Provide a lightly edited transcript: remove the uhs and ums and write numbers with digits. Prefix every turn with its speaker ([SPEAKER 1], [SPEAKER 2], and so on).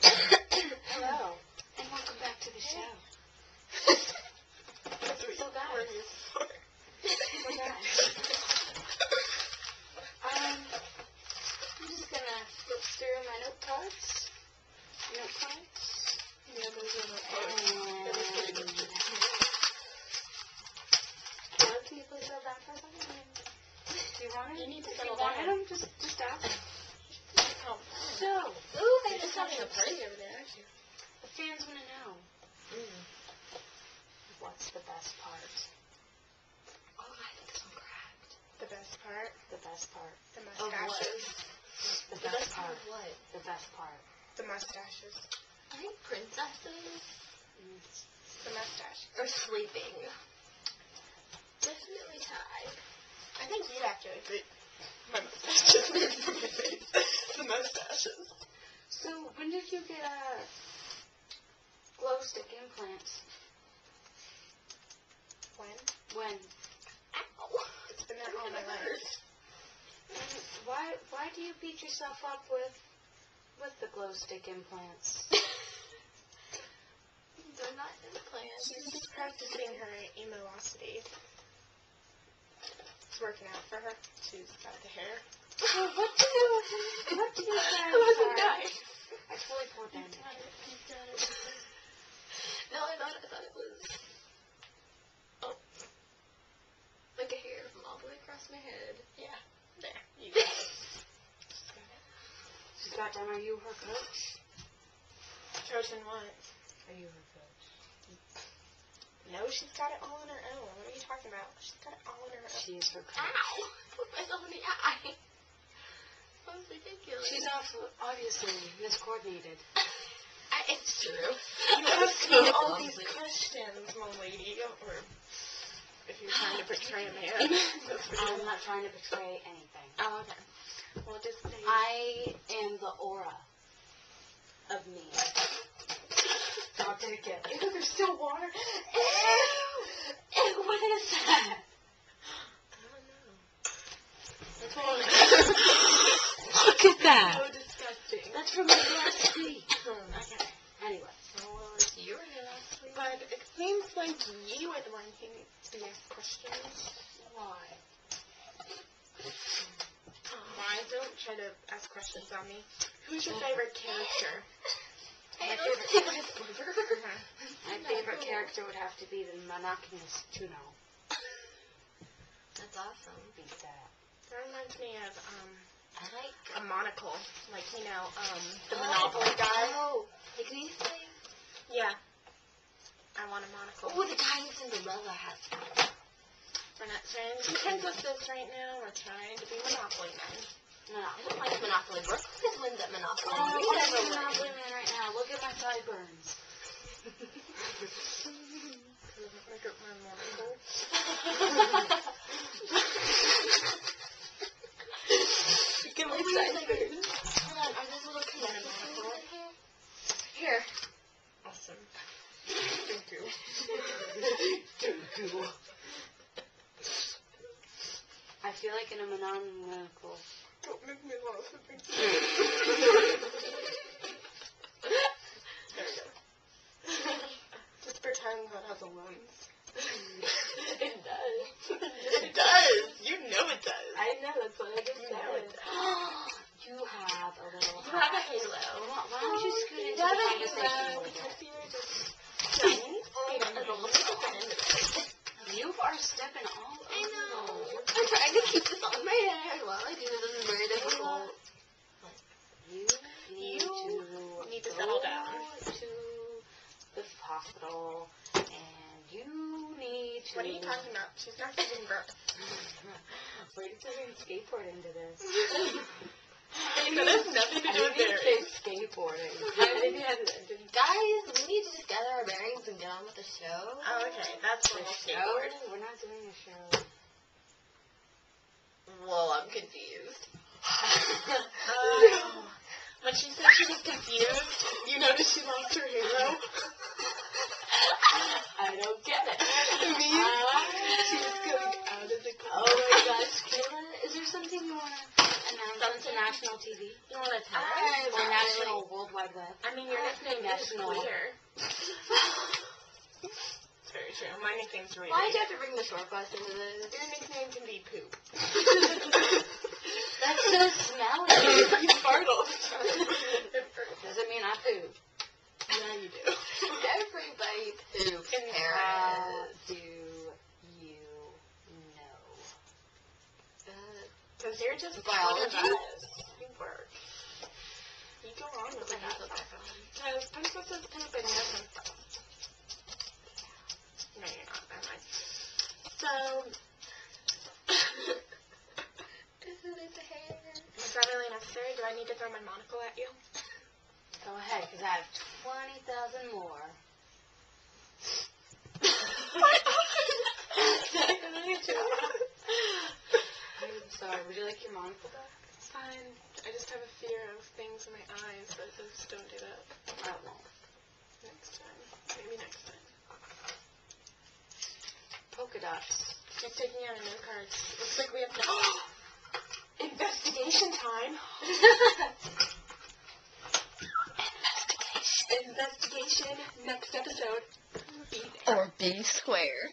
[SPEAKER 1] Hello. And welcome back to the show. So guys. I'm just gonna flip through my note cards.
[SPEAKER 2] Yeah, those are my
[SPEAKER 1] And can you please go back for a second? Do you want it?
[SPEAKER 2] You need to
[SPEAKER 1] If
[SPEAKER 2] settle
[SPEAKER 1] you wanted
[SPEAKER 2] down.
[SPEAKER 1] them, just ask.
[SPEAKER 2] Oh.
[SPEAKER 1] So,
[SPEAKER 2] Ooh, they're just having a party over there, aren't you?
[SPEAKER 1] the fans want to know, what's the best part? Oh, I think this one cracked.
[SPEAKER 2] The best part?
[SPEAKER 1] The best part.
[SPEAKER 2] The
[SPEAKER 1] Of what?
[SPEAKER 2] mustaches.
[SPEAKER 1] The best part.
[SPEAKER 3] What?
[SPEAKER 1] The best part.
[SPEAKER 2] The mustaches.
[SPEAKER 3] I think princesses
[SPEAKER 2] The mustache.
[SPEAKER 3] are sleeping. Definitely Ty.
[SPEAKER 2] I think you'd have to agree. My mustaches. The mustaches.
[SPEAKER 1] So, when did you get glow stick implants? When?
[SPEAKER 3] Ow.
[SPEAKER 2] It's been there all my life.
[SPEAKER 1] And why do you beat yourself up with the glow stick implants?
[SPEAKER 3] They're not implants.
[SPEAKER 2] She's just practicing her emosity. It's working out for her. She's got the hair.
[SPEAKER 1] So what do you guys
[SPEAKER 3] Who wasn't dying?
[SPEAKER 1] I totally poured down.
[SPEAKER 3] No, I thought it was like a hair from all the way across my head.
[SPEAKER 2] Yeah. There. You got it.
[SPEAKER 1] She's got down. Are you her coach?
[SPEAKER 2] Chosen what?
[SPEAKER 1] Are you her coach?
[SPEAKER 2] No, she's got it all on her own. What are you talking about? She's got it all on her own.
[SPEAKER 1] She is her coach.
[SPEAKER 3] Ow! Put myself in the eye. That was ridiculous.
[SPEAKER 1] She's obviously miscoordinated.
[SPEAKER 3] It's true.
[SPEAKER 2] You ask me all these questions, my lady, or if you're trying to portray a man.
[SPEAKER 1] I'm not trying to portray anything.
[SPEAKER 2] Oh, okay. Well, just say
[SPEAKER 1] I am the aura of me. Stop it again. Ew, there's still water. Ew, what is that?
[SPEAKER 2] I don't know.
[SPEAKER 1] Look at that.
[SPEAKER 2] So disgusting.
[SPEAKER 1] That's from my last week. Okay. Anyway.
[SPEAKER 2] Well,
[SPEAKER 3] You were here last week.
[SPEAKER 2] but it seems like you are the one who needs to ask questions.
[SPEAKER 1] Why?
[SPEAKER 2] Why? Don't try to ask questions on me. Who's your favorite character?
[SPEAKER 1] My favorite character would have to be the monogamous Juno.
[SPEAKER 3] That's awesome.
[SPEAKER 1] Beat that.
[SPEAKER 2] That reminds me of
[SPEAKER 3] I like.
[SPEAKER 2] a monocle, like the Monopoly guy.
[SPEAKER 3] Oh, like these things.
[SPEAKER 2] Yeah. I want a monocle.
[SPEAKER 3] Oh, the guy in Cinderella has one.
[SPEAKER 2] We're not trying to be princesses right now. We're trying to be Monopoly men.
[SPEAKER 1] No.
[SPEAKER 3] I don't like Monopoly. Brooke always wins at Monopoly.
[SPEAKER 1] Oh,
[SPEAKER 3] We
[SPEAKER 1] I'm
[SPEAKER 3] never
[SPEAKER 1] a
[SPEAKER 3] win.
[SPEAKER 1] Monopoly man right now. Look at my sideburns.
[SPEAKER 2] I got my monocle. Get my sideburns.
[SPEAKER 3] Hold on, are those little connections in here? Here.
[SPEAKER 2] Awesome. Thank you.
[SPEAKER 1] I feel like in a monocle.
[SPEAKER 2] Don't make me laugh. There we go. Just pretend that has a lens.
[SPEAKER 3] It does.
[SPEAKER 2] It does. You know it does.
[SPEAKER 3] I know, that's what I just
[SPEAKER 2] You know it
[SPEAKER 3] said.
[SPEAKER 2] does.
[SPEAKER 1] You have a little.
[SPEAKER 3] You have a halo.
[SPEAKER 1] Why don't you scoot into
[SPEAKER 3] You
[SPEAKER 1] the
[SPEAKER 3] have a
[SPEAKER 1] conversation a
[SPEAKER 3] halo
[SPEAKER 1] little bit?
[SPEAKER 2] Because you're just
[SPEAKER 3] You
[SPEAKER 1] are stepping all over.
[SPEAKER 3] I know. I'm trying to keep this on my head while I do this. This is very difficult.
[SPEAKER 1] You
[SPEAKER 2] need
[SPEAKER 1] need
[SPEAKER 2] to settle down.
[SPEAKER 1] to the hospital, and you need to.
[SPEAKER 2] What are you talking about? She's not giving birth.
[SPEAKER 1] Where did you skateboard into this?
[SPEAKER 2] That has nothing to do with
[SPEAKER 1] say
[SPEAKER 2] marriage.
[SPEAKER 1] skateboarding.
[SPEAKER 3] Guys, we need to just gather our bearings and get on with the show.
[SPEAKER 2] Oh, okay. That's
[SPEAKER 1] The
[SPEAKER 2] when we'll
[SPEAKER 1] show?
[SPEAKER 2] skateboard.
[SPEAKER 1] We're not doing a show.
[SPEAKER 3] Well, I'm confused.
[SPEAKER 2] When she said she was confused, you noticed she lost her halo?
[SPEAKER 1] I don't get it.
[SPEAKER 2] It means she was going out of the
[SPEAKER 1] Oh my gosh, Kayla, is there something you want to announce?
[SPEAKER 3] Something
[SPEAKER 1] national TV?
[SPEAKER 2] You want to tell us?
[SPEAKER 1] Or national World Wide Web?
[SPEAKER 2] I mean, your nickname is
[SPEAKER 1] National.
[SPEAKER 2] clear. It's very true. My nickname's really
[SPEAKER 3] Why'd
[SPEAKER 2] big.
[SPEAKER 3] you have to bring the short bus into this?
[SPEAKER 2] Your nickname can be Poop.
[SPEAKER 1] That's so smelly.
[SPEAKER 2] You fart all the time.
[SPEAKER 1] Doesn't mean I poop.
[SPEAKER 2] Yeah, you do.
[SPEAKER 3] Everybody poops,
[SPEAKER 2] In
[SPEAKER 3] Paris.
[SPEAKER 1] How do you know?
[SPEAKER 2] Because you're just
[SPEAKER 3] Biology?
[SPEAKER 2] one of us. You work. You go on with
[SPEAKER 3] I hate
[SPEAKER 2] that.
[SPEAKER 3] those iPhones.
[SPEAKER 2] Because Princess is poop and nothing. No, you're not. Never mind. So,
[SPEAKER 3] It's a hair.
[SPEAKER 2] is that really necessary? Do I need to throw my monocle at you?
[SPEAKER 1] Go ahead, because I have 20,000 more. I'm sorry, would you like your monocle back?
[SPEAKER 2] Fine. I just have a fear of things in my eyes, but just don't do that.
[SPEAKER 1] I won't.
[SPEAKER 2] Next time. Maybe next time.
[SPEAKER 1] Polka dots.
[SPEAKER 2] Keep taking out a new card. Looks like we have to... Investigation time! Investigation. Next episode. Be there.
[SPEAKER 3] Or B square.